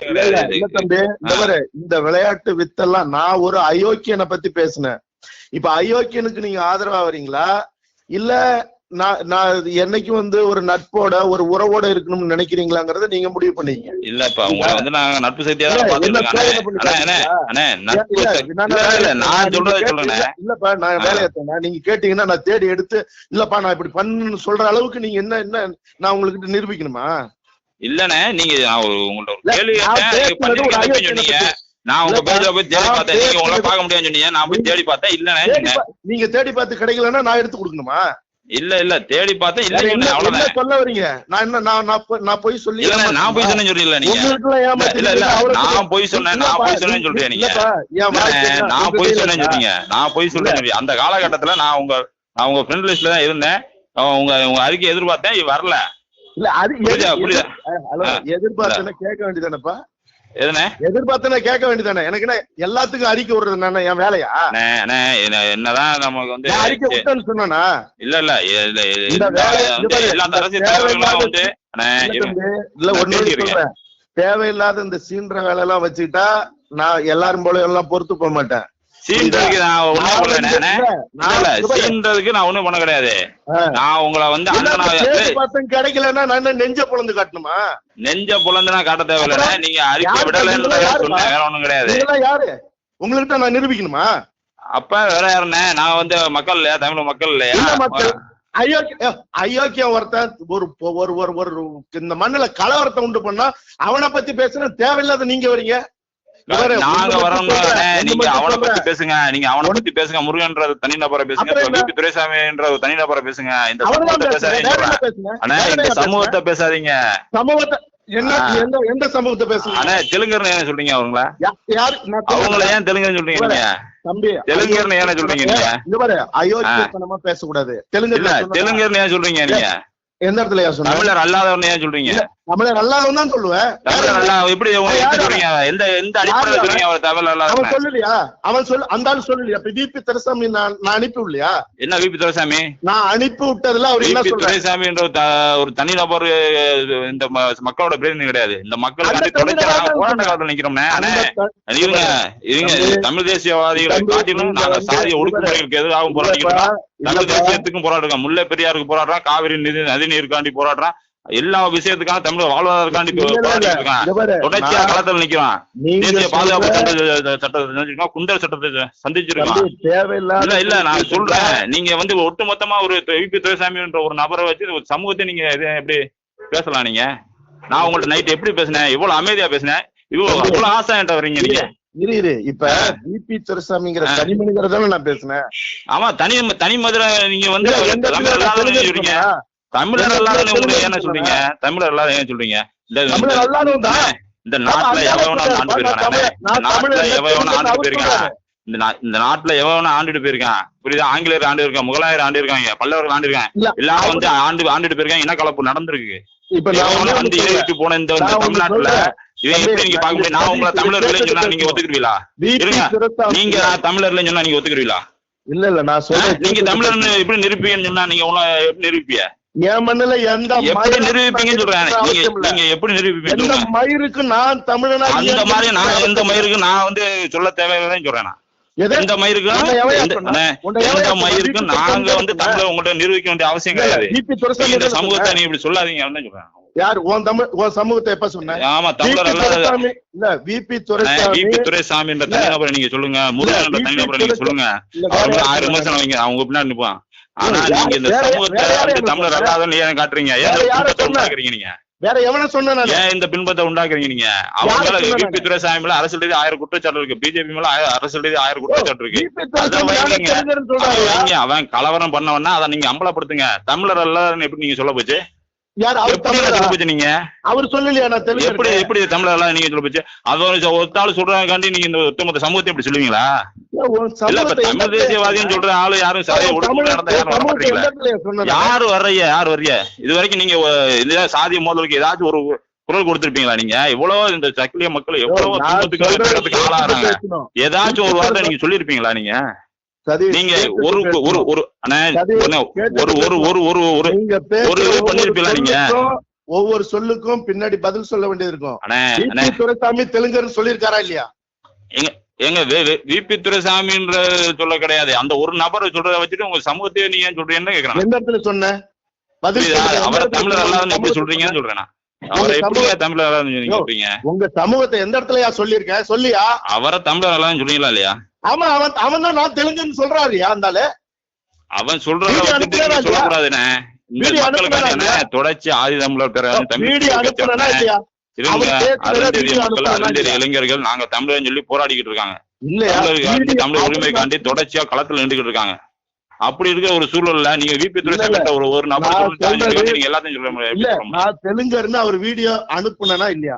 இல்ல தம்பி, இந்த விளையாட்டு வித்தெல்லாம் நான் ஒரு அயோக்கியனை பத்தி பேசினேன். இப்ப அயோக்கியனுக்கு நீங்க ஆதரவா வரீங்களா இல்ல நான் என்னைக்கு ஒரு நட்போட ஒரு உறவோட இருக்கணும்னு நினைக்கிறீங்களாங்கறத நீங்க முடிவு பண்ணீங்க. இல்லப்பா உங்களை நாங்க நட்பு செய்தியா தான் இல்லப்பா நான் வேலையத்தேன் நீங்க கேட்டீங்கன்னா நான் தேடி எடுத்து இல்லப்பா நான் இப்படி பண்ணு சொல்ற அளவுக்கு நீங்க என்ன நான் உங்களுக்கு நிரூபிக்கணுமா? இல்லண்ணே நீங்க உங்கள்ட்ட கேள்வி சொன்னீங்க, நான் உங்க பேஜ்ல போய் தேடி பார்த்தேன், நீங்க உங்களை பார்க்க முடியாதுன்னு சொன்னீங்க, நான் போய் தேடி பார்த்தேன் இல்லண்ணே. நீங்க தேடி பார்த்து கிடைக்கலன்னா நான் எடுத்து கொடுக்கணுமா? இல்ல தேடி பார்த்தேன் இல்ல அவ்வளவுதான் சொல்ல வரீங்க. நான் என்ன நான் போய் சொல்லி நான் போய் சொன்னேன்னு சொல்றீங்களா நீங்க? இல்ல நான் போய் சொன்னேன்னு சொல்றீங்க நீங்க. நான் போய் சொன்னேன்னு சொல்றீங்க, நான் போய் சொல்றேன். அந்த காலகட்டத்துல நான் உங்க ஃப்ரெண்ட் லிஸ்ட்ல தான் இருந்தேன். உங்க அறிக்கை எதிர்பார்த்தேன், வரல. இல்ல அது புரியுதா? எதிர்பார்த்தேன்னு கேட்க வேண்டியதானப்பா. எதிர்பார்த்தன கேட்க வேண்டியதானே. எனக்கு என்ன எல்லாத்துக்கும் அறிக்கை விடுறது நானே என் வேலையா? என்னதான் நமக்கு அறிக்கை விட்டேன்னு சொன்னா இல்ல தேவையில்லாத இந்த சீன்ற வேலை எல்லாம் வச்சுக்கிட்டா நான் எல்லாரும் போல எல்லாம் பொறுத்து போக மாட்டேன். சீன்றதுக்கு நான் ஒண்ணும் பண்ண கிடையாது. நான் உங்களை கிடைக்கலன்னா நான் நெஞ்ச பொழந்து காட்டணுமா? நெஞ்ச பொழந்துனா காட்ட தேவையில்ல. நீங்க அறிக்கை விடல சொன்னேன், வேற ஒண்ணும் கிடையாது. யாரு உங்கள்கிட்ட நான் நிரூபிக்கணுமா? அப்ப வேற யாருண்ணே? நான் மக்கள் இல்லையா, தமிழ் மக்கள் இல்லையா? அயோக்கியம் ஒருத்தன் ஒரு இந்த மண்ணுல கலவரத்தை உண்டு பண்ணா அவனை பத்தி பேசுனா தேவையில்லாத நீங்க வரீங்க. நாங்க வரணும், நீங்க அவனை பத்தி பேசுங்க. நீங்க அவனை பத்தி பேசுங்க. முருகன்ற தனிநபரை பேசுங்க, விபி துரைசாமின்ற தனிநபரை பேசுங்க. இந்த சமூகத்தை பேசாதீங்க. இந்த சமூகத்தை பேசாதீங்க. சமூகத்தை எந்த சமூகத்தை பேசுங்க? தெலுங்கர்னு ஏன் சொல்றீங்க? அவங்கள ஏன் தெலுங்குன்னு சொல்றீங்க நீங்க? தம்பி தெலுங்கர்னு ஏன் சொல்றீங்க நீங்க? அயோக்கியத்தனமா பேசக்கூடாது. தெலுங்கர்னு ஏன் சொல்றீங்க நீங்க? எந்த இடத்துல தமிழர் அல்லாதவன்னு ஏன் சொல்றீங்க? தமிழர் அல்லாதவன் தான் சொல்லுவேன். தமிழர் அல்ல எப்படி சொல்றீங்க? எந்த அடிப்படையில சொல்றீங்க அவர் தமிழ் அல்லாத? அவன் சொல்லலையா? அவன் அந்த ஆள் சொல்லலையா? விபி துரைசாமி நான் அனுப்பி விடலையா? என்ன விபி துரைசாமி? நான் அனுப்பி விட்டதுல அவர் என்ன சொல்றாரு? துரைசாமின்ற ஒரு தனி நபர் இந்த மக்களோட பிரதிநிதி கிடையாது. இந்த மக்கள் போராட்ட காலத்துல நிக்கிறோம்னே. இருங்க தமிழ் தேசியவாதிகளை காட்டிலும் நாங்க சாதிய ஒடுக்குமுறைகளுக்கு எதிராகவும் போராடிக்கிறோம். தமிழ் தேசியத்துக்கும் போராடுறோம். முல்லை பெரியாருக்கு போராடுறோம், காவிரி நதி நீருக்காண்டி போராடுறான், எல்லா விஷயத்துக்காக தமிழ் வாழ்வாதாரக்காண்டி தொடர்ச்சியா களத்தில் நிக்கிறான். தேசிய பாதுகாப்பு சட்டத்தை குண்டர் சட்டத்தை சந்திச்சிருக்கான். இல்ல நான் சொல்றேன், நீங்க ஒட்டுமொத்தமா ஒரு விபி துரைசாமின்ற ஒரு நபரை வச்சு ஒரு சமூகத்தை நீங்க எப்படி பேசலாம்? நீங்க நான் உங்கள்ட்ட நைட் எப்படி பேசினேன், இவ்வளவு அமைதியா பேசினேன், இவ்வளவு ஆசை என்ற வரீங்க நீங்க. இப்ப விபி துரைசாமிங்கிற தனி மனிதரை தானே நான் பேசினேன். ஆமா, தனி மதுரை. நீங்க சொல்றீங்க தமிழர் எல்லாரும் என்ன சொல்றீங்க? தமிழர் எல்லாரும் ஏன் சொல்றீங்க? இந்த நாட்டுல எவனா ஆண்டு போயிருக்கான், இந்த நாட்டுல எவனா ஆண்டுட்டு போயிருக்கான், புரியுதா? ஆங்கிலேயர் ஆண்டு இருக்கான், முகலாயர் ஆண்டு இருக்காங்க, பல்லவர்கள் ஆண்டு இருக்காங்க, எல்லாம் ஆண்டுட்டு போயிருக்காங்க. இனக்கலப்பு நடந்திருக்கு. ஏறிட்டு போன இந்த தமிழ்நாட்டுல இதை எப்படி நீங்க பாக்க முடியும்? நான் உங்களை தமிழர்ல சொன்னா நீங்க ஒத்துக்குவீங்களா? நீங்க தமிழர்ல சொன்னா நீங்க ஒத்துக்குவீங்களா? இல்ல நான் சொல்றேன், நீங்க தமிழர்னு எப்படி நிரூபிப்பீங்கன்னு சொன்னா நீங்க எப்படி நிரூபிப்பீங்க? என் மண்ணுல எந்த நிரூபிப்பீங்கன்னு சொல்றேன். நீங்க எப்படி நிரூபிப்பீங்க? மயிருக்கு நான் தமிழனா? அந்த மாதிரி நான் எந்த மயிருக்கு நான் சொல்ல தேவையில்லைன்னு சொல்றேன். எந்த மயிருக்கு நாங்க தமிழை உங்கள்ட்ட நிரூபிக்க வேண்டிய அவசியம் கிடையாது. இந்த சமூகத்தை நீ இப்படி சொல்லாதீங்க சொல்றேன். யார் உன் சமூகத்தை எப்ப சொன்ன? ஆமா, தமிழர் இல்ல விபி துரைசாமி என்ற தனிநபரை நீங்க சொல்லுங்க, முருகன் என்ற தனிநபரை நீங்க சொல்லுங்க. அவங்களுக்கு 1000 விமர்சனம் வைங்க, அவங்க பின்னாடி நிப்பான். ஆனா நீங்க இந்த சமூகத்தை தமிழர் அல்லாதன்னு ஏன் காட்டுறீங்க? உண்டாக்குறீங்க நீங்க? வேற எவன சொன்ன? ஏன் இந்த பின்பத்தை உண்டாக்குறீங்க நீங்க? அவங்க மேல விபி துரைசாமி மேல அரசு ரீதியா 1000 குற்றச்சாட்டு இருக்கு, பிஜேபி மேல அரசு ரீதியா 1000 குற்றச்சாட்டு இருக்கு. அவன் கலவரம் பண்ணவன்னா அதை நீங்க அம்பலப்படுத்துங்க. தமிழர் அல்லாதன்னு எப்படி நீங்க சொல்ல போச்சு? நீங்க அவர் சொல்லலையா? எப்படி தமிழர் நீங்க சொல்ல போச்சு? அது ஒத்தாள் சொல்றாங்காண்டி நீங்க இந்த ஒட்டுமொத்த சமூகத்தை எப்படி சொல்லுவீங்களா? இல்ல இப்ப தமிழ் தேசியவாதின்னு சொல்ற ஆளு யாரும் யாரு வர்றீங்க? இது வரைக்கும் நீங்க சாதிய மோதலுக்கு ஏதாச்சும் ஒரு குரல் கொடுத்திருப்பீங்களா? நீங்க இவ்வளவு இந்த சக்கிலிய மக்கள் எவ்வளவு துன்பத்துக்கு ஆளாறாங்க, ஏதாச்சும் ஒரு வார்த்தை நீங்க சொல்லிருப்பீங்களா? நீங்க பண்ணிருப்பீங்களா? நீங்க ஒவ்வொரு சொல்லுக்கும் பின்னாடி பதில் சொல்ல வேண்டியது இருக்கும். துரைசாமி தெலுங்கர்னு சொல்லியிருக்காரா இல்லையா? எங்க விபி துரைசாமின்ற சொல்ல கிடையாது, அந்த ஒரு நபரை சொல்றதை வச்சுட்டு உங்க சமூகத்தையே நீங்க ஏன் சொல்றீங்கன்னு கேக்குறேன். எந்த இடத்துல சொன்ன? அவரை தமிழர் அல்லாதன்னு எப்படி சொல்றீங்கன்னு சொல்றேன். அவரை எப்படி தமிழர் அல்லாதன்னு சொல்றீங்க? உங்க சமூகத்தை எந்த இடத்துல சொல்லியிருக்க? சொல்லியா? அவரை தமிழர் அல்லாதன்னு சொல்றீங்களா இல்லையா? ஆமா, அவன் தான் நான் தெலுங்குன்னு சொல்றாருயா. இருந்தால அவன் சொல்றத சொல்லக்கூடாதுண்ணே. தொடர்ச்சி ஆதி தமிழர் இளைஞர்கள் நாங்க தமிழர் சொல்லி போராடிக்கிட்டு இருக்காங்க. தமிழர் உரிமைக்காண்டி தொடர்ச்சியா களத்துல நின்றுகிட்டு இருக்காங்க. அப்படி இருக்க ஒரு சூழல்ல நீங்க விபி துரைசாமி ஒரு நபர் நீங்க எல்லாத்தையும் சொல்ல நான் தெலுங்கர்னு அவர் வீடியோ அனுப்புனா இல்லையா?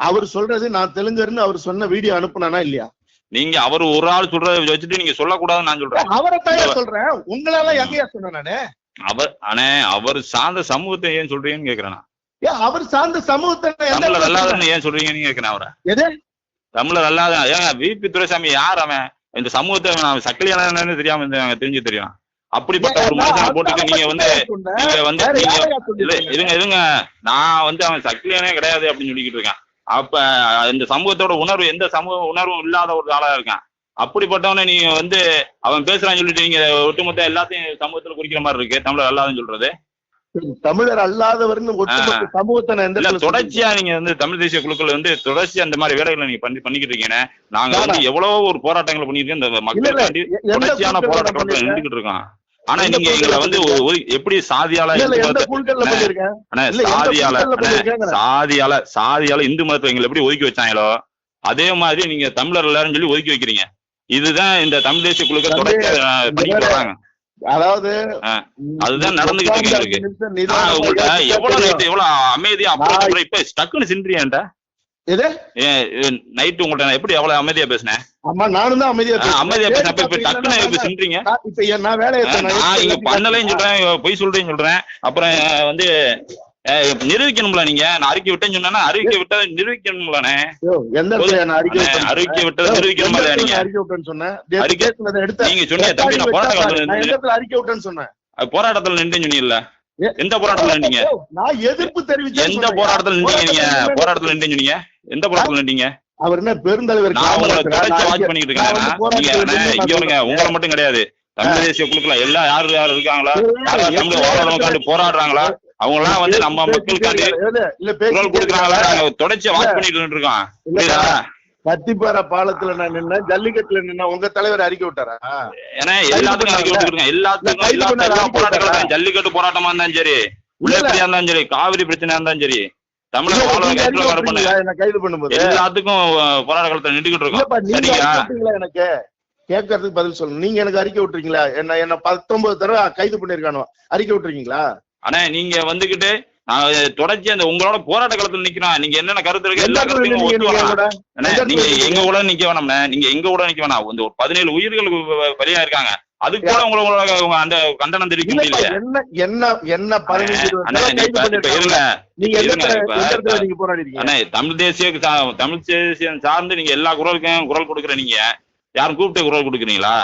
அவர் சொல்றது நான் தெலுங்கர்னு அவர் சொன்ன வீடியோ அனுப்புனா இல்லையா? நீங்க அவர் ஒரு ஆள் சொல்றத வச்சுட்டு நீங்க சொல்லக்கூடாதுன்னு நான் சொல்றேன். அவரை தான் சொல்றேன், உங்களால எங்கயா சொன்னேன் நானு? அவர் சார்ந்த சமூகத்தை ஏன் சொல்றீங்கன்னு கேக்குறேன். அவர் சார்ந்த சமூகத்தை தமிழர் அல்லாதன்னு ஏன் சொல்றீங்கன்னு கேக்குறேன். அவரை தமிழர் அல்லாத ஏங்க விபி துரைசாமி யார்? அவன் இந்த சமூகத்தை சக்கிலியானு தெரியாம தெரிஞ்சு தெரியும். அப்படிப்பட்ட ஒரு மனுஷனை போட்டுட்டு நீங்க இருங்க நான் அவன் சக்கிலியானே கிடையாது அப்படின்னு சொல்லிக்கிட்டு இருக்கேன். அப்ப இந்த சமூகத்தோட உணர்வு எந்த சமூக உணர்வும் இல்லாத ஒரு ஆளா இருக்கான். அப்படிப்பட்டவனை நீங்க அவன் பேசுறான்னு சொல்லிட்டு நீங்க ஒட்டுமொத்த எல்லாத்தையும் சமூகத்துல குறிக்கிற மாதிரி இருக்கு. தமிழர் அல்லாதன்னு சொல்றது தமிழர் அல்லாதவர்னு ஒட்டுமொத்த சமூகத்தை தொடர்ச்சியா நீங்க தமிழ் தேசிய குழுக்கள் தொடர்ச்சியா அந்த மாதிரி வேலைகளை நீங்க பண்ணிக்கிட்டு இருக்கீங்க. நாங்க எவ்வளவோ ஒரு போராட்டங்களை பண்ணிருக்கோம். இந்த மக்களுக்காண்டி தொடர்ச்சியான போராட்டங்களை நின்றுகிட்டு இருக்கோம். ஆனா நீங்க எங்களை எப்படி சாதியால இந்து மதத்தை எங்களை எப்படி ஒதுக்கி வச்சாங்களோ அதே மாதிரி நீங்க தமிழர் எல்லாரும் சொல்லி ஒதுக்கி வைக்கிறீங்க. இதுதான் இந்த தமிழ் தேசிய குழுக்கள் தொடர்ச்சியா பண்ணிட்டு வராங்க. அதாவது அதுதான் நடந்துகிட்டு இருக்கு. உங்கள்ட்ட எவ்வளவு அமைதியா அப்படி இப்ப டக்குன்னு சின்றியான்டா நைட்டு உங்கள்ட்ட எப்படி எவ்வளவு அமைதியா பேசினேன்? ஆமா, நானும் தான் அமைதியா பேசினேன். இப்ப டக்குன்னு இப்ப சின்றீங்க. நான் இங்க பண்ணலையும் சொல்றேன், பொய் சொல்றேன்னு சொல்றேன். அப்புறம் நிரூபிக்கணும்ல. நீங்க நான் அறிக்கை விட்டேன்னு சொன்னா அறிக்கை விட்டதை நிரூபிக்கணும்லண்ணே. அறிக்கை விட்டதை நிரூபிக்கணும்ல. நீங்க நீங்க சொன்னீங்க தம்பி நான் போராட்டத்துல நின்றேன்னு சொன்னீங்கல்ல. எந்த போராட்டத்துல நின்றீங்க? எந்த போராட்டத்துல நின்றீங்க? நீங்க போராட்டத்துல நின்றேன்னு சொன்னீங்க. எந்த போராட்டத்துல நின்றீங்க? அவர் என்ன பெருந்தலைவர்? நான் உங்களை தொடர்ச்சி வாட்ச் பண்ணிட்டு இருக்கேன். இங்க வருங்க, உங்களை மட்டும் கிடையாது, தமிழ் தேசிய குழுக்கள் எல்லாம் யாரு யாரு இருக்காங்களா, தமிழ் வாழ்றவங்க போராடுறாங்களா, அவங்க எல்லாம் நம்ம மக்களுக்காண்டி குரல் கொடுக்குறாங்களா, நாங்க தொடர்ச்சியா வாட்ச் பண்ணிட்டு இருக்கோம். புரியுதா? கத்திப்பாறை பாலத்துல நான் நின்ன, ஜல்லிக்கட்டுல நின்ன உங்க தலைவர் அறிக்கை விட்டாரா? ஏன்னா எல்லாத்துக்கும் அறிக்கை விட்டுருக்கேன். எல்லாத்துக்கும் போராட்டம், ஜல்லிக்கட்டு போராட்டமா இருந்தாலும் சரி, உள்ளபடியா இருந்தாலும் சரி, காவிரி பிரச்சனையா இருந்தாலும் சரி, தமிழக கைது பண்ணும்போது எல்லாத்துக்கும் போராட்ட காலத்துல நின்றுகிட்டு இருக்கோம். சரிங்களா? எனக்கு கேட்கறதுக்கு பதில் சொல்லணும். நீங்க எனக்கு அறிக்கை விட்டுறீங்களா? என்ன 19 தடவை கைது பண்ணிருக்கானோ, அறிக்கை விட்டுருக்கீங்களா? ஆனா நீங்க வந்துகிட்டு தொடர்ச்சி அந்த உங்களோட போராட்ட காலத்துல நிக்கிறோம். நீங்க என்னென்ன கருத்து இருக்கு எல்லா கருத்தையும் நீங்க எங்க கூட நிக்க வேணாம்ண்ணே. நீங்க எங்க கூட நிக்க வேணாம். ஒரு 17 உயிர்களுக்கு பலியா இருக்காங்க. அதுக்கு கூட உங்களோட அந்த கண்டனம் தெரிவிக்க முடியல. தமிழ் தேசியம் சார்ந்து நீங்க எல்லா குரலுக்கும் குரல் கொடுக்குற நீங்க யாரும் கூப்பிட்டு குரல் கொடுக்குறீங்களா?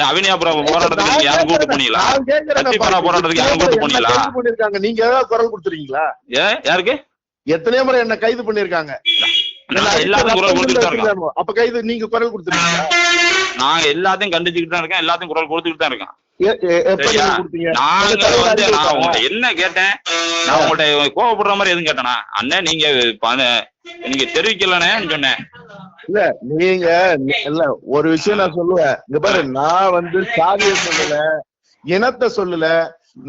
அவினியாபுரம் போராட்டத்துக்கு நீங்க யாரும் கூப்பிட்டு போனீங்களா? போராட்டத்துக்கு யாரும் கூப்பிட்டு போனீங்களா? நீங்க ஏதாவது குரல் கொடுத்துருக்கீங்களா? யாருக்கு? எத்தனையோ முறை என்ன கைது பண்ணிருக்காங்க. எல்லாத்தையும் குரல் கொடுத்துட்டு தான் இருக்கோம். அப்ப கைது நீங்க குரல் கொடுத்துருக்கீங்களா? நாங்க எல்லாத்தையும் கண்டிச்சுக்கிட்டு தான் இருக்கேன், எல்லாத்தையும் குரல் கொடுத்துக்கிட்டு தான் இருக்கோம். நான் என்ன கேட்டேன்? நான் உங்கள்கிட்ட கோவப்படுற மாதிரி எதுவும் கேட்டேனா? அண்ணன் நீங்க தெரிவிக்கலன்னு சொன்னேன். இல்ல நீங்க இல்ல ஒரு விஷயம் நான் சொல்லுவேன். இங்க பாரு, நான் சாதிய சொல்லல, இனத்தை சொல்லல.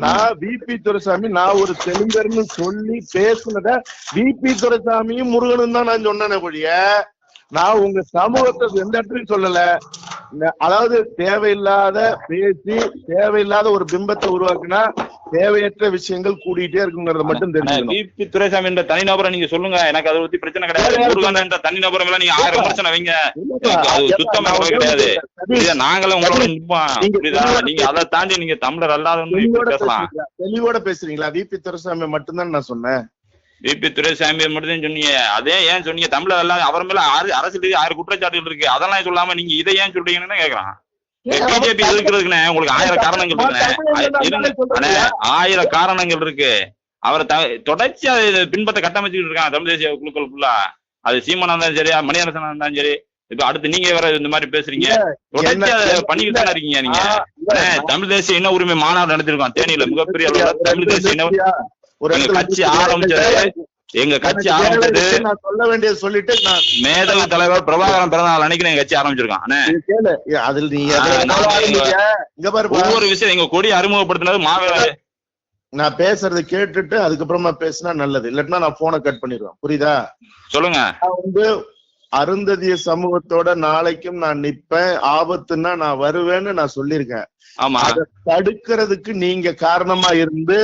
நான் விபி துரைசாமி நான் ஒரு தெலுங்கர்னு சொல்லி பேசுனத விபி துரைசாமியும் முருகனும் தான் நான் சொன்னேன் ஒழிய நான் உங்க சமூகத்தை எந்த இடத்துலயும் சொல்லல. அதாவது தேவையில்லாத பேசி தேவையில்லாத ஒரு பிம்பத்தை உருவாக்குனா தேவையற்ற விஷயங்கள் கூடிட்டே இருக்குங்கிறத மட்டும் தெரியும். விபி துரைசாமி என்ற தனிநபரை நீங்க சொல்லுங்க, எனக்கு அதை பத்தி பிரச்சனை கிடையாது. முருகன் என்ற தனிநபரை நீங்க 1000 பிரச்சனை வைங்க, சுத்தமா கிடையாது. நாங்களும் உங்களோட நிற்போம். நீங்க அதை தாண்டி நீங்க தமிழர் அல்லாத பேசலாம். தெளிவோட பேசுறீங்களா? விபி துரைசாமி மட்டும்தான் நான் சொன்னேன். விபி துரைசாமி மட்டும் சொன்னீங்க. அதே ஏன் சொன்னீங்க? தமிழர் எல்லாம் அவர் மேல அரசுக்கு 1000 குற்றச்சாட்டுகள் இருக்கு. அதெல்லாம் சொல்லாம நீங்க இதை ஏன் சொல்றீங்கன்னு கேக்குறான். பிஜேபி இருக்கிறதுக்குன்னு உங்களுக்கு 1000 காரணங்கள் இருக்குண்ணே. 1000 காரணங்கள் இருக்கு. அவரை தொடர்ச்சியா பின்பற்ற கட்டமைச்சுக்கிட்டு இருக்காங்க தமிழ் தேசிய குழுக்கள் ஃபுல்லா. அது சீமானா இருந்தாலும் சரி, மணியரசனா இருந்தாலும் சரி. இப்ப அடுத்து நீங்க வேற இந்த மாதிரி பேசுறீங்க, தொடர்ச்சியா பண்ணிக்கிட்டு தானே இருக்கீங்க நீங்க. தமிழ் தேசிய இன உரிமை மாநாடு நடத்திருக்கோம் தேனியில, மிகப்பெரிய அளவுல தமிழ் தேசிய இன எங்க கட்சி ஆரம்பிச்சது. நான் சொல்ல வேண்டியது சொல்லிட்டு மேதகு தலைவர் பிரபாகரன் பிறந்தநாள் அன்னைக்கு எங்க கட்சி ஆரம்பிச்சிருக்கோம். ஒவ்வொரு விஷயம் எங்க கொடி அறிமுகப்படுத்தினது மாவேல. நான் பேசுறதை கேட்டுட்டு அதுக்கப்புறமா பேசினா நல்லது, இல்லாட்டினா நான் போனை கட் பண்ணிடுவேன். புரியுதா? சொல்லுங்க. நான் அருந்ததிய சமூகத்தோட நாளைக்கும் நான் நிப்பேன், ஆபத்துன்னா நான் வருவேன்னு நான் சொல்லியிருக்கேன். ஆமா, அதை தடுக்கிறதுக்கு நீங்க காரணமா இருந்து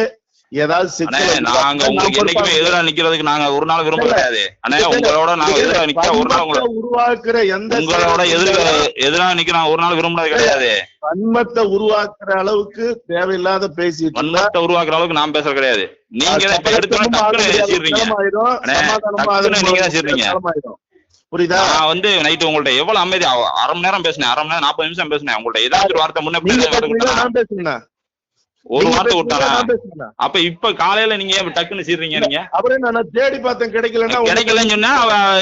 ஏதாவது நாங்க உங்களுக்கு என்னைக்குமே எதிராக நிக்கிறதுக்கு நாங்க ஒரு நாள் விரும்ப கிடையாது. ஆனா உங்களோட நாங்க எதிராக நிக்க ஒரு நாள் உருவாக்குற எந்த உங்களோட எதிராக நிக்க நான் ஒரு நாள் விரும்புறது கிடையாது. வன்மத்தை உருவாக்குற அளவுக்கு தேவையில்லாத பேசிட்டு வன்மத்தை உருவாக்குற அளவுக்கு நான் பேசுறது கிடையாது. நீங்க தான் எடுத்துறீங்க, நீங்க தான் செய்றீங்க. புரியுதா? நான் நைட்டு உங்கள்ட்ட எவ்வளவு அமைதி, அரை மணி நேரம் பேசினேன், அரை மணி நேரம் 40 நிமிஷம் பேசினேன். உங்கள்ட்ட ஏதாச்சும் வார்த்தை முன்ன ஒரு வார்த்தை விட்டானா? அப்ப இப்ப காலையில நீங்க டக்குன்னு சீர்றீங்க. நீங்க அப்புறம் நான் தேடி பார்த்தேன், கிடைக்கலன்னு சொன்னா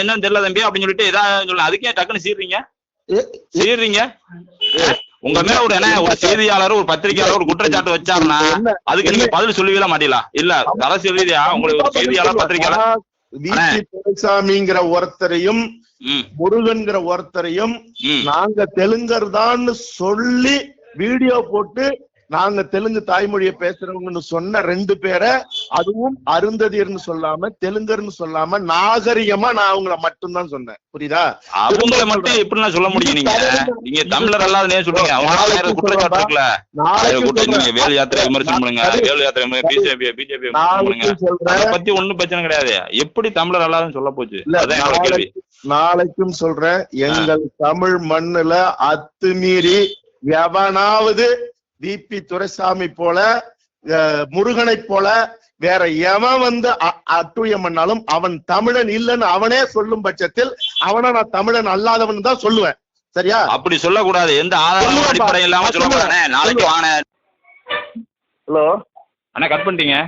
என்ன தெரியல தம்பி அப்படின்னு சொல்லிட்டு ஏதாவது சொல்ல, அதுக்கே டக்குன்னு சீர்றீங்க. உங்க மேல ஒரு செய்தியாளர், ஒரு பத்திரிகையாளர் ஒரு குற்றச்சாட்டு வச்சாருன்னா அதுக்கு நீங்க பதில் சொல்லவே மாட்டீங்களா? இல்ல அரசியல் ரீதியா உங்களுக்கு ஒரு செய்தியாளர், பத்திரிகையாளர் துரைசாமிங்கிற ஒருத்தரையும் முருகன்கிற ஒருத்தரையும் நாங்க தெலுங்கர் தான் சொல்லி வீடியோ போட்டு நாங்க தெலுங்கு தாய்மொழியை பேசுறவங்கன்னு சொன்ன 2 பேரை, அதுவும் அருந்ததியர்னு சொல்லாம தெலுங்கர்னு சொல்லாம நாகரிகமா நான் அவங்கள மட்டும்தான் சொன்னேன். புரியுதா? அவங்கள மட்டும் எப்படிலாம் சொல்ல முடியும்? நீங்க தமிழர் அல்லாத சொல்றீங்க. அவங்க குற்றச்சாட்டு இருக்குல்ல, வேலு யாத்திரை விமர்சனம் பண்ணுங்க, வேலு யாத்திரை பிஜேபி அதை பத்தி ஒண்ணும் பிரச்சனை கிடையாது. எப்படி தமிழர் அல்லாதுன்னு சொல்ல போச்சு? நாளைக்கும் சொல்றேன், எங்கள் தமிழ் மண்ணுல அத்துமீறி எவனாவது விபி துரைசாமி போல, முருகனை போல வேற எவன் அட்டுழியம் பண்ணாலும் அவன் தமிழன் இல்லைன்னு அவனே சொல்லும் பட்சத்தில் அவனை நான் தமிழன் அல்லாதவன் தான் சொல்லுவேன். சரியா? அப்படி சொல்லக்கூடாது, எந்த ஆதாரமும் அடிப்படை இல்லாம சொல்லக்கூடாது. நாளைக்கு வாங்க. ஹலோ அண்ணா, கட் பண்ணிட்டீங்க?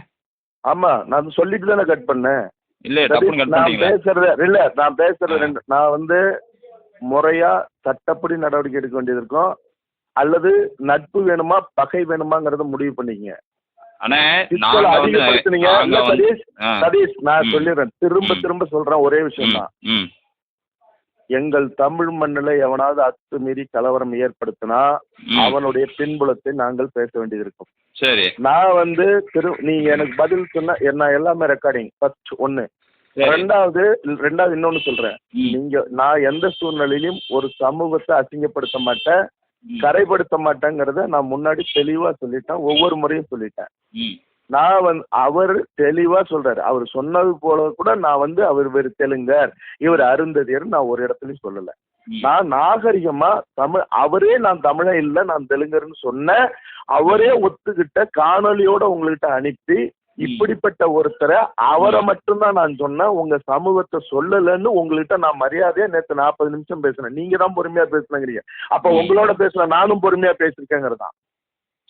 ஆமா, நான் சொல்லிட்டு தானே கட் பண்ணேன். இல்ல டப்புன்னு கட் பண்ணிட்டீங்க. நான் பேசுறது நான் முறையா சட்டப்படி நடவடிக்கை எடுக்க வேண்டியது இருக்கும், அல்லது நட்பு வேணுமா பகை வேணுமாங்கறத முடிவு பண்ணிக்கங்க. சதீஷ், நான் சொல்லிடுறேன், திரும்ப சொல்றேன், ஒரே விஷயம் தான். எங்கள் தமிழ் மண்ணில் எவனாவது அத்துமீறி கலவரம் ஏற்படுத்தினா அவனுடைய பின்புலத்தை நாங்கள் பேச வேண்டியது இருக்கும். சரி, நான் நீங்க எனக்கு பதில் சொன்னா நான் எல்லாமே ரெக்கார்டிங். ஃபர்ஸ்ட் ஒண்ணு. ரெண்டாவது இன்னொன்னு சொல்றேன், நான் எந்த சூழ்நிலையிலும் ஒரு சமூகத்தை அசிங்கப்படுத்த மாட்டேன், கரைப்படுத்த மாட்டேங்கிறத நான் முன்னாடி தெளிவா சொல்லிட்டேன், ஒவ்வொரு முறையும் சொல்லிட்டேன். நான் அவர் தெளிவா சொல்றாரு, அவர் சொன்னது போல கூட நான் அவர் வேறு தெலுங்கர், இவர் அருந்ததியர் நான் ஒரு இடத்துலயும் சொல்லல. நான் நாகரிகமா அவரே நான் தமிழன் இல்ல நான் தெலுங்கர்னு சொன்ன அவரே ஒத்துக்கிட்ட காணொலியோட உங்கள்கிட்ட அனுப்பி, இப்படிப்பட்ட ஒருத்தரை அவரை மட்டும்தான் நான் சொன்னேன், உங்க சமூகத்தை சொல்லலன்னு உங்கள்கிட்ட நான் மரியாதையா நேற்று 40 நிமிஷம் பேசினேன். நீங்க தான் பொறுமையா பேசுனீங்க. அப்ப உங்களோட பேசல, நானும் பொறுமையா பேசிருக்கேங்கிறதான்.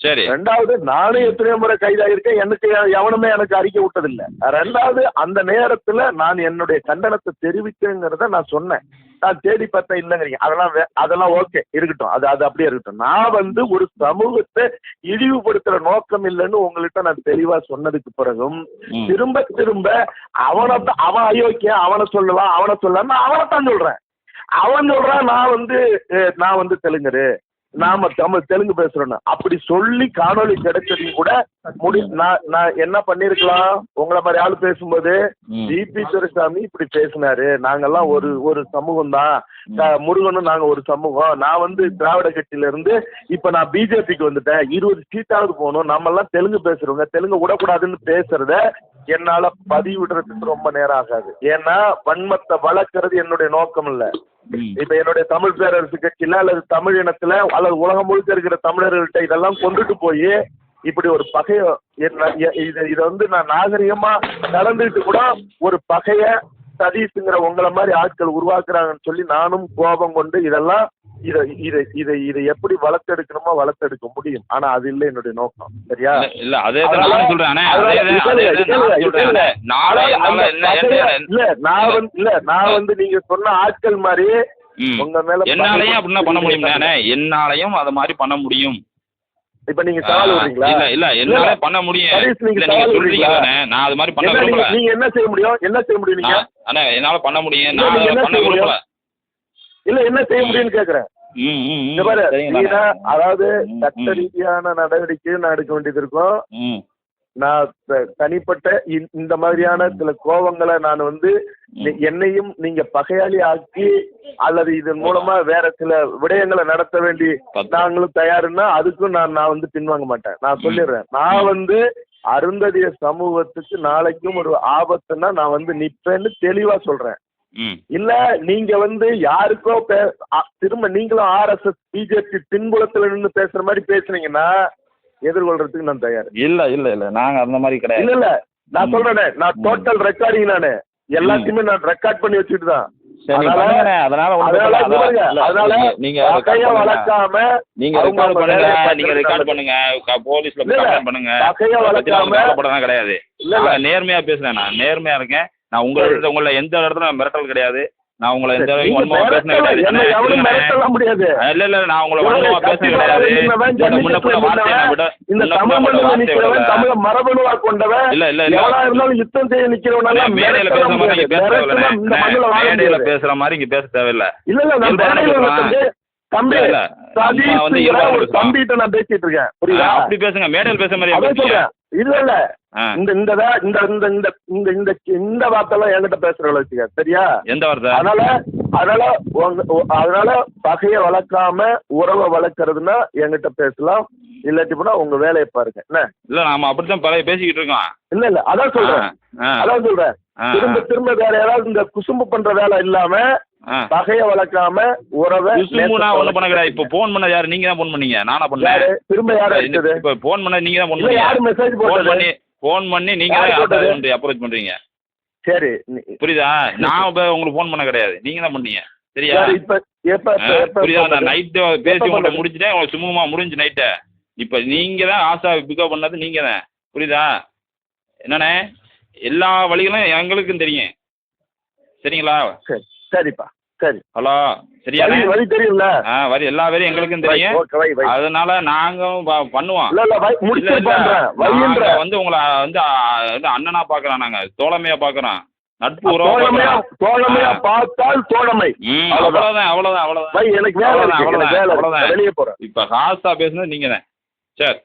சரி, ரெண்டாவது, நானும் எத்தனையோ முறை கைதாயிருக்கேன், எனக்கு எவனுமே எனக்கு அறிக்கை விட்டதில்லை. ரெண்டாவது, அந்த நேரத்துல நான் என்னுடைய கண்டனத்தை தெரிவிக்கங்கிறத நான் சொன்னேன். நான் தேடி பார்த்தா இல்லைங்கிறீங்க, அதெல்லாம் ஓகே இருக்கட்டும், அது அப்படியே இருக்கட்டும். நான் ஒரு சமூகத்தை இழிவுபடுத்துற நோக்கம் இல்லைன்னு உங்கள்கிட்ட நான் தெளிவா சொன்னதுக்கு பிறகும் திரும்ப அவன் அயோக்கிய, அவனை சொல்லலாம் அவனைத்தான் சொல்றேன். அவன் சொல்றான் நான் தெலுங்கரு, நாம தெலுங்கு பேசுறோன்னு அப்படி சொல்லி காணொலி கிடைச்சதையும் கூட நான் என்ன பண்ணிருக்கலாம், உங்களை மாதிரி ஆளு பேசும்போது விபி துரைசாமி இப்படி பேசினாரு, நாங்கெல்லாம் ஒரு சமூகம் தான், முருகனும் நாங்க ஒரு சமூகம், நான் திராவிட கட்சியில இருந்து இப்ப நான் பிஜேபிக்கு வந்துட்டேன், 20 சீட்டாவது போகணும், நம்ம எல்லாம் தெலுங்கு பேசுறவங்க, தெலுங்கு விடக்கூடாதுன்னு பேசுறத என்னால பதிவிடுறதுக்கு ரொம்ப நேரம் ஆகாது. ஏன்னா வன்மத்தை வளர்க்கறது என்னுடைய நோக்கம் இல்ல. இப்ப என்னுடைய தமிழ் பேரரசு கட்சியில அல்லது தமிழ் இனத்துல அல்லது உலகம் முழுக்க இருக்கிற தமிழர்கள்ட்ட இதெல்லாம் கொண்டுட்டு போய் இப்படி ஒரு பகைய இத நான் நாகரிகமா நடந்துட்டு கூட ஒரு பகைய சதீஷுங்கிற உங்களை மாதிரி ஆட்கள் உருவாக்குறாங்கன்னு சொல்லி நானும் கோபம் கொண்டு இதெல்லாம் இதை இதை இதை இதை எப்படி வளர்த்தெடுக்கணுமோ வளர்த்தெடுக்க முடியும். ஆனா அது இல்லை என்னுடைய நோக்கம். சரியா? இல்ல அதே நான் சொல்றேன். நான் வந்து நீங்க சொன்ன ஆட்கள் மாதிரி உங்க மேல என்னாலையும் அப்படின்னா பண்ண முடியும். என்னாலையும் அது மாதிரி பண்ண முடியும். இப்ப நீங்க சவால் விடுறீங்களா? இல்ல என்னால பண்ண முடியும். நீங்க சொல்றீங்க நான் அது மாதிரி பண்ண விரும்பல. நீங்க என்ன செய்ய முடியும்? என்ன செய்ய முடியும் நீங்க? அண்ணா என்னால பண்ண முடியும். நான் பண்ண விரும்பல. இல்ல என்ன செய்ய முடியும்னு கேக்குறேன். அதாவது சட்ட ரீதியான நடவடிக்கை நான் எடுக்க வேண்டியது இருக்கும். நான் தனிப்பட்ட இந்த மாதிரியான சில கோபங்களை நான் வந்து என்னையும் நீங்க பகையாளி ஆக்கி அல்லது இதன் மூலமா வேற சில விடயங்களை நடத்த வேண்டி நாங்களும் தயாருன்னா அதுக்கும் நான் வந்து பின்வாங்க மாட்டேன். நான் சொல்லிடுறேன். நான் வந்து அருந்ததிய சமூகத்துக்கு நாளைக்கும் ஒரு ஆபத்துன்னா நான் வந்து நிப்பேன்னு தெளிவா சொல்றேன். இல்ல நீங்க வந்து யாருக்கோ திரும்ப நீங்களும் RSS பிஜேபி பின்புலத்துல நின்று பேசுற மாதிரி பேசுனீங்கன்னா எதிர்கொள்றதுக்கு நான் தயார். இல்ல நாங்க அந்த மாதிரி கிடையாது. இல்ல நான் சொல்றேன். நான் டோட்டல் ரெக்கார்டிங் நானு எல்லாத்தையுமே நான் ரெக்கார்ட் பண்ணி வச்சுட்டு தான். கிடையாது. நேர்மையா பேசுறேன். நான் நேர்மையா இருக்கேன். நான் உங்களை எந்த இடத்துல மிரட்டல் கிடையாது. நான் உங்களை எந்த வன்மமா பேசினது கிடையாது. இல்ல நான் உங்களை வன்மமா பேசினது கிடையாது. மரபணுவா கொண்டவன் யுத்தம் செய்ய நிக்கிறவனால மேடையில பேசுற மாதிரி இங்க பேச தேவையில்லை. மேடையில பேசுற மாதிரி இங்க பேச தேவையில்லை. தம்பிகிட்ட நான் பேசிட்டு இருக்கேன். அப்படி பேசுங்க. மேடையில் பேசுற மாதிரி இல்ல இல்ல இந்த வார்த்தை என்கிட்ட பேசுற வச்சுக்க. சரியா? எந்த வார்த்தை? அதனால பகைய வளர்க்காம உறவை வளர்க்கறதுன்னா என்கிட்ட பேசலாம். இல்லாட்டி போனா உங்க வேலையை பாருங்க. என்ன இல்ல நாம அப்படித்தான் பழைய பேசிக்கிட்டு இருக்கோம். இல்ல அதான் சொல்றேன். திரும்ப வேற யாராவது இந்த குசும்பு பண்ற வேலை இல்லாம பகைய வளர்க்காம உறவை ஒண்ணு பண்ண கிடையாது. இப்ப போன் பண்ண யாரு? நீங்க தான் போன் பண்ணீங்க. நானா பண்ணேன். திரும்ப யாரு? இப்ப போன் பண்ண நீங்க தான் போன் பண்ணீங்க. யாரு மெசேஜ் போன் பண்ணி நீங்க தான் அப்ரோச் பண்றீங்க. சரி புரியுதா? நான் உங்களுக்கு போன் பண்ண கிடையாது. நீங்க தான் பண்ணீங்க. சரியா? புரியுதா? நைட்டு பேசி உங்கள்ட்ட முடிச்சுட்டேன். உங்களுக்கு சுமூகமா முடிஞ்சு நைட்ட. இப்ப நீங்க தான் ஆசா பிக்கப் பண்ணது நீங்க தான். புரியுதா? என்னண்ணே எல்லா வழிகளும் எங்களுக்கும் தெரியும். சரிங்களா? சரிப்பா. சரி. ஹலோ சரியா? வழி தெரியும்ல? வழி எல்லா வரையும் எங்களுக்கும் தெரியும். அதனால நாங்களும் பண்ணுவோம். வந்து உங்களை வந்து அண்ணனா பாக்குறோம். நாங்க தோழமையா பாக்குறோம். நட்பு தோழமையா பார்த்தால் தோழமை. அவ்வளவுதான். எனக்கு வேலை. இப்ப ஹாஸ்டா பேசுனது நீங்க தான். சரி.